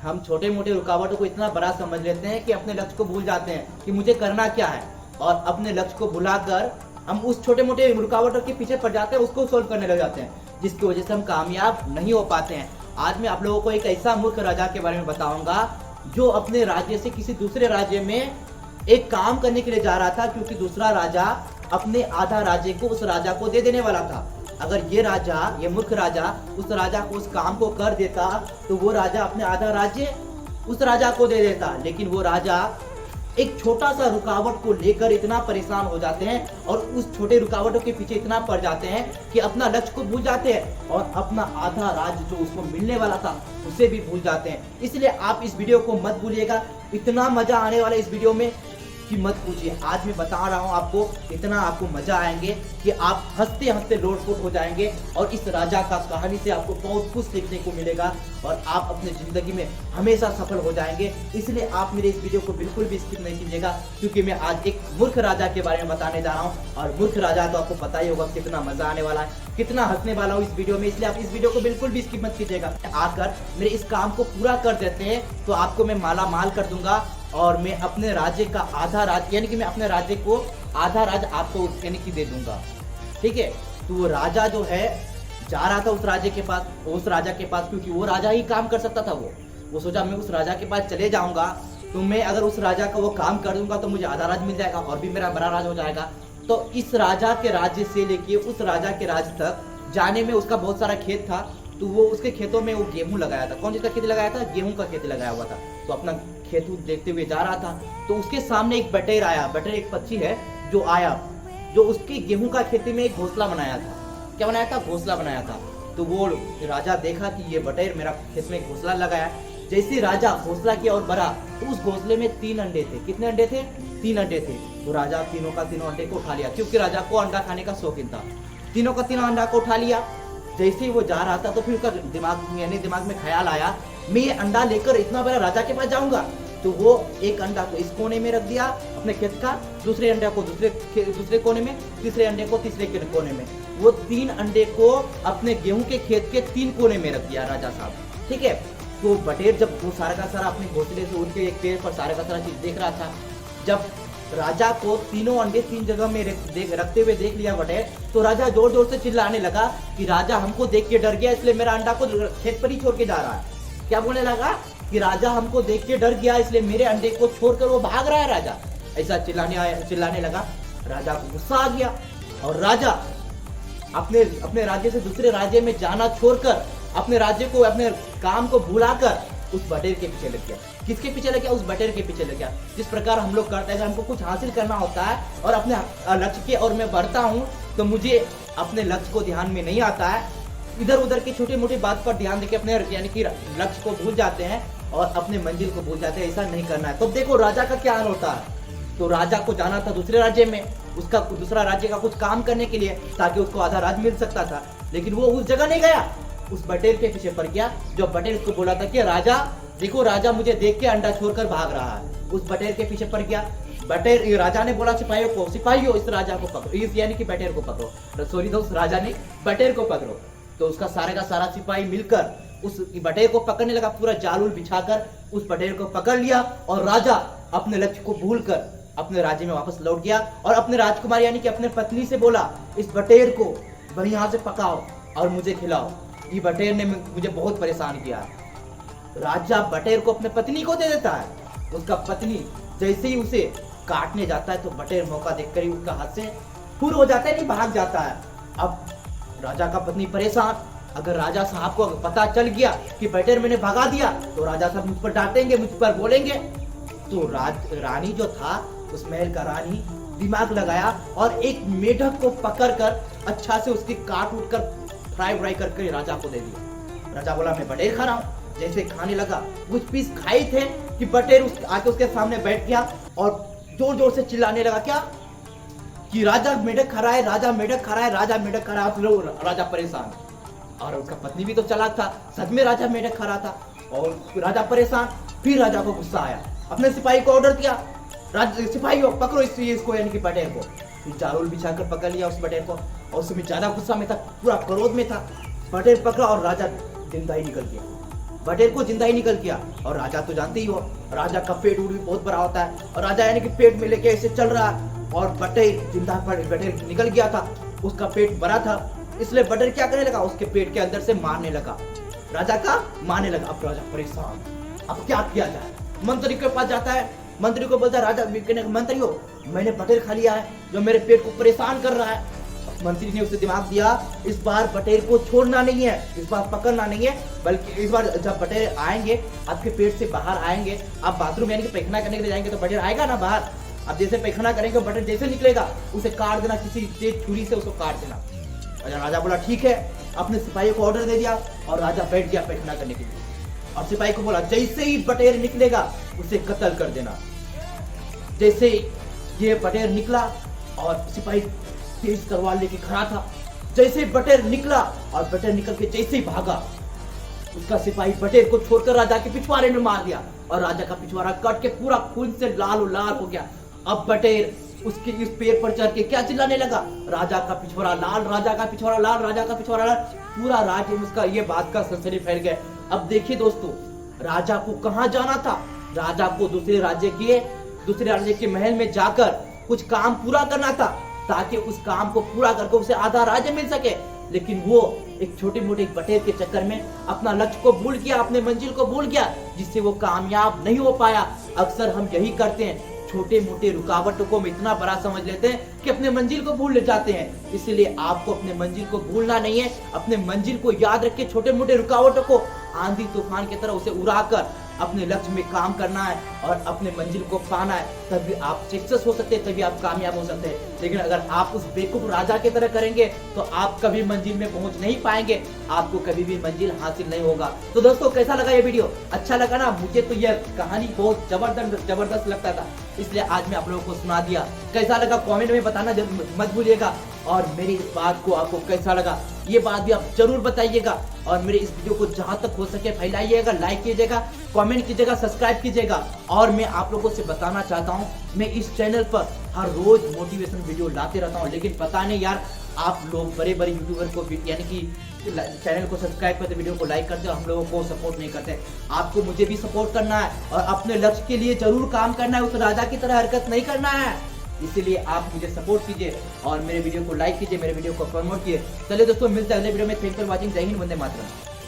हम छोटे मोटे रुकावटों को इतना बड़ा समझ लेते हैं कि अपने लक्ष्य को भूल जाते हैं कि मुझे करना क्या है, और अपने लक्ष्य को भुलाकर हम उस छोटे मोटे रुकावटों के पीछे पड़ जाते हैं, उसको सोल्व करने लग जाते हैं, जिसकी वजह से हम कामयाब नहीं हो पाते हैं। आज मैं आप लोगों को एक ऐसा मूर्ख राजा के बारे में बताऊंगा जो अपने राज्य से किसी दूसरे राज्य में एक काम करने के लिए जा रहा था, क्योंकि दूसरा राजा अपने आधा राज्य को उस राजा को दे देने वाला था। अगर ये राजा, ये मूर्ख राजा उस राजा को उस काम को कर देता तो वो राजा अपने आधा राज्य उस राजा को दे देता, लेकिन वो राजा एक छोटा सा रुकावट को लेकर इतना परेशान हो जाते हैं और उस छोटे रुकावटों के पीछे इतना पड़ जाते हैं कि अपना लक्ष्य को भूल जाते हैं और अपना आधा राज्य जो उसको मिलने वाला था उसे भी भूल जाते हैं। इसलिए आप इस वीडियो को मत भूलिएगा, इतना मजा आने वाला इस वीडियो में कि मत पूछिए। आज मैं बता रहा हूँ आपको, इतना आपको मजा आएंगे कि आप हंसते हंसते लोटपोट हो जाएंगे और इस राजा का कहानी से आपको बहुत कुछ सीखने को मिलेगा और आप अपने जिंदगी में हमेशा सफल हो जाएंगे। इसलिए आप मेरे इस वीडियो को बिल्कुल भी स्किप नहीं कीजिएगा, क्योंकि मैं आज एक मूर्ख राजा के बारे में बताने जा रहा हूँ और मूर्ख राजा तो आपको पता ही होगा कितना मजा आने वाला है, कितना हंसने वाला हूँ इस वीडियो में। इसलिए आप इस वीडियो को बिल्कुल भी स्किप मत कीजिएगा। आकर मेरे इस काम को पूरा कर देते हैं तो आपको मैं माला माल कर दूंगा और मैं अपने राज्य का आधा राज्य, यानी कि मैं अपने राज्य को आधा राज्य आपको यानी कि दे दूंगा, ठीक है। तो वो राजा जो है जा रहा था उस राज्य के पास, उस राजा के पास, क्योंकि वो राजा ही काम कर सकता था। वो सोचा मैं उस राजा के पास चले जाऊंगा तो मैं अगर उस राजा का वो काम कर दूंगा तो मुझे आधा राज्य मिल जाएगा और भी मेरा बड़ा राज्य हो जाएगा। तो इस राजा के राज्य से लेके उस राजा के राज्य तक जाने में उसका बहुत सारा खेत था, तो वो उसके खेतों में वो गेहूं लगाया था। कौन जिसका खेती लगाया था? गेहूं का खेती लगाया हुआ था। तो अपना खेत देखते हुए जा रहा था तो उसके सामने एक बटेर आया। बटेर एक पक्षी है जो आया, जो उसके गेहूं का खेती में एक घोंसला बनाया था। क्या बनाया था? घोंसला बनाया था। तो वो राजा देखा कि ये बटेर मेरा खेत में घोंसला लगाया। जैसे राजा घोंसला की ओर बढ़ा तो उस घोंसले में 3 अंडे थे। कितने अंडे थे? 3 अंडे थे। तो राजा तीनों का तीनों अंडे को उठा लिया, क्योंकि राजा को अंडा खाने का शौकीन था। तीनों का तीनों अंडा को उठा लिया। जैसे ही वो जा रहा था तो फिर उसका दिमाग में ख्याल आया, मैं ये अंडा लेकर इतना बड़ा राजा के पास जाऊंगा। तो वो एक अंडा को इस कोने में रख दिया अपने खेत का, दूसरे अंडे को दूसरे कोने में, तीसरे अंडे को तीसरे कोने में। वो 3 अंडे को अपने गेहूं के खेत के 3 कोने में रख दिया राजा साहब, ठीक है। तो बटेर जब वो सारा का सारा अपने घोंसले से उड़ के एक पेड़ पर सारा का सारा चीज देख रहा था, जब राजा को तीनों अंडे 3 जगह में रखते हुए देख लिया बटेर, तो राजा जोर जोर से चिल्लाने लगा कि राजा हमको देख के डर गया, इसलिए मेरा अंडा को खेत पर ही छोड़ के जा रहा है। क्या बोलने लगा? कि राजा हमको देख के डर गया, इसलिए मेरे अंडे को छोड़कर वो भाग रहा है राजा। ऐसा चिल्लाने लगा। राजा को गुस्सा आ गया और राजा अपने राज्य से दूसरे राज्य में जाना छोड़कर अपने राज्य को, अपने काम को भुलाकर उस बटेर के पीछे लग गया। किसके पीछे लग गया? उस बटेर के पीछे लग गया। जिस प्रकार हम लोग करते हैं, हमको कुछ हासिल करना होता है और अपने लक्ष्य के और मैं बढ़ता हूँ तो मुझे अपने लक्ष्य को ध्यान में नहीं आता है, इधर उधर की छोटी मोटी बात पर ध्यान देके अपने यानी कि लक्ष्य को भूल जाते हैं और अपने मंजिल को भूल जाते हैं। ऐसा नहीं करना है। तो देखो राजा का क्या हाल होता है। तो राजा को जाना था दूसरे राज्य में, उसका दूसरा राज्य का कुछ काम करने के लिए, ताकि उसको आधा राज्य मिल सकता था, लेकिन वो उस जगह नहीं गया, उस बटेर के पीछे पड़ गया। जो बटेर उसको बोला था कि राजा देखो, राजा मुझे देख के अंडा छोड़कर भाग रहा है, उस बटेर के पीछे पड़ गया। बटेर, राजा ने बोला सिपाहियों इस राजा को पकड़ो, इस यानी कि बटेर को पकड़ो। सॉरी दोस्त, राजा ने बटेर को पकड़ो। तो उसका सारे का सारा सिपाही मिलकर उस बटेर को पकड़ने लगा, पूरा जाल बिछाकर उस बटेर को पकड़ लिया और राजा अपने लक्ष्य को भूलकर अपने राज्य में वापस लौट गया और अपने राजकुमार यानी कि अपने पत्नी से बोला, इस बटेर को बढ़िया से पकाओ और मुझे खिलाओ, ये बटेर ने मुझे बहुत परेशान किया। राजा बटेर को अपने पत्नी को दे देता है। उसका पत्नी जैसे ही उसे काटने जाता है तो बटेर मौका देखकर ही उसका हाथ से फुर हो जाता है, नहीं भाग जाता है। अब राजा का पत्नी परेशान, अगर राजा साहब को पता चल गया कि बटेर मैंने भगा दिया तो राजा साहब मुझ पर डांटेंगे, मुझ पर बोलेंगे। तो रानी जो था, उस महल का रानी, दिमाग लगाया और एक मेढक को पकड़कर अच्छा से उसकी काट उठ कर फ्राई करके राजा को दे दिया। राजा बोला मैं बटेर खा रहा हूँ। जैसे खाने लगा, कुछ पीस खाए थे कि बटेर आके उसके सामने बैठ गया और जोर जोर से चिल्लाने लगा, क्या कि राजा मेढक खा रहा है, राजा मेढक खा रहा है, राजा मेढक खा रहा है। राजा परेशान और उसका पत्नी भी तो चालाक था, सच में राजा मेढक खा रहा था और राजा परेशान। फिर राजा को गुस्सा आया, अपने सिपाही को ऑर्डर दिया, सिपाहियों पकड़ो इसको यानी कि बटेर को। फिर जाल बिछाकर पकड़ लिया उस बटेर को और उसमें ज्यादा गुस्सा में था, पूरा क्रोध में था। बटेर पकड़ा और राजा जिंदा ही निकल गया। बटेर को जिंदा ही निकल गया। और राजा तो जानते ही हो, राजा का पेट भी बहुत बड़ा होता है और राजा यानी कि पेट में लेके ऐसे चल रहा है और बटेर जिंदा बटेर निकल गया था, उसका पेट बड़ा था, इसलिए बटेर क्या करने लगा, उसके पेट के अंदर से मारने लगा, राजा का मारने लगा। अब राजा परेशान, अब क्या किया जाए, मंत्री के पास जाता है, मंत्री को बोलता है राजा मंत्री हो, मैंने बटेर खा लिया है जो मेरे पेट को परेशान कर रहा है। मंत्री ने उसे दिमाग दिया, इस बार बटेर को छोड़ना नहीं है, इस बार पकड़ना नहीं है, बल्कि इस बार जब बटेर आएंगे आपके पेट से बाहर आएंगे, आप बाथरूम यानी कि पैखाना करने के लिए जाएंगे तो बटेर आएगा ना बाहर, अब जैसे पैखाना करेंगे बटेर जैसे निकलेगा उसे काट देना, किसी तेज छुरी से उसको काट देना। अच्छा राजा बोला ठीक है, अपने सिपाहियों को ऑर्डर दे दिया और राजा बैठ गया पैखाना करने के लिए। और सिपाही को बोला जैसे ही बटेर निकलेगा उसे कत्ल कर देना। जैसे ये बटेर निकला और सिपाही तेज तलवार लेके खड़ा था, जैसे बटेर निकला और बटेर निकल के जैसे ही भागा, उसका सिपाही बटेर को छोड़कर राजा के पिछवाड़े में मार दिया और राजा का पिछवाड़ा कट के पूरा खून से लाल हो गया। अब बटेर उसके इस पेड़ पर चढ़ के क्या चिल्लाने लगा, राजा का पिछवाड़ा लाल, राजा का पिछवाड़ा लाल, राजा का पिछवाड़ा लाल। पूरा राज्य में उसका ये बात का सनसनी फैल गया। अब देखिए दोस्तों, राजा को कहाँ जाना था, राजा को दूसरे राज्य के महल में जाकर कुछ काम पूरा करना था ताकि उस काम को पूरा करके उसे आधा राज्य मिल सके, लेकिन वो एक छोटे मोटे बटेर के चक्कर में अपना लक्ष्य को भूल गया, अपने मंजिल को भूल गया, जिससे वो कामयाब नहीं हो पाया। अक्सर हम यही करते हैं, छोटे मोटे रुकावटों को हम इतना बड़ा समझ लेते हैं कि अपने मंजिल को भूल जाते हैं। इसलिए आपको अपने मंजिल को भूलना नहीं है, अपने मंजिल को याद रख के छोटे मोटे रुकावटों को आंधी तूफान की तरह उसे उड़ाकर अपने लक्ष्य में काम करना है और अपने मंजिल को पाना है, तभी आप सक्सेस हो सकते हैं, तभी आप कामयाब हो सकते हैं। लेकिन अगर आप उस बेवकूफ राजा की तरह करेंगे तो आप कभी मंजिल में पहुंच नहीं पाएंगे, आपको कभी भी मंजिल हासिल नहीं होगा। तो दोस्तों कैसा लगा ये वीडियो, अच्छा लगा ना? मुझे तो यह कहानी बहुत जबरदस्त लगता था, इसलिए आज मैं आप लोगों को सुना दिया। कैसा लगा कमेंट में बताना मत भूलिएगा, और मेरी इस बात को आपको कैसा लगा ये बात भी आप जरूर बताइएगा, और मेरे इस वीडियो को जहां तक हो सके फैलाइएगा, लाइक कीजिएगा, कमेंट कीजिएगा, सब्सक्राइब कीजिएगा। और मैं आप लोगों से बताना चाहता हूं, मैं इस चैनल पर हर रोज मोटिवेशन वीडियो लाते रहता हूं, लेकिन पता नहीं यार आप लोग बड़े यूट्यूबर को यानी कि चैनल को सब्सक्राइब करते, वीडियो को लाइक करते और हम लोगों को सपोर्ट नहीं करते। आपको मुझे भी सपोर्ट करना है और अपने लक्ष्य के लिए जरूर काम करना है, उस राजा की तरह हरकत नहीं करना है। इसीलिए आप मुझे सपोर्ट कीजिए और मेरे वीडियो को लाइक कीजिए, मेरे वीडियो को प्रमोट कीजिए। चलिए दोस्तों, मिलते हैं अगले वीडियो में। Thank you for watching. जय हिंद, वंदे मातरम।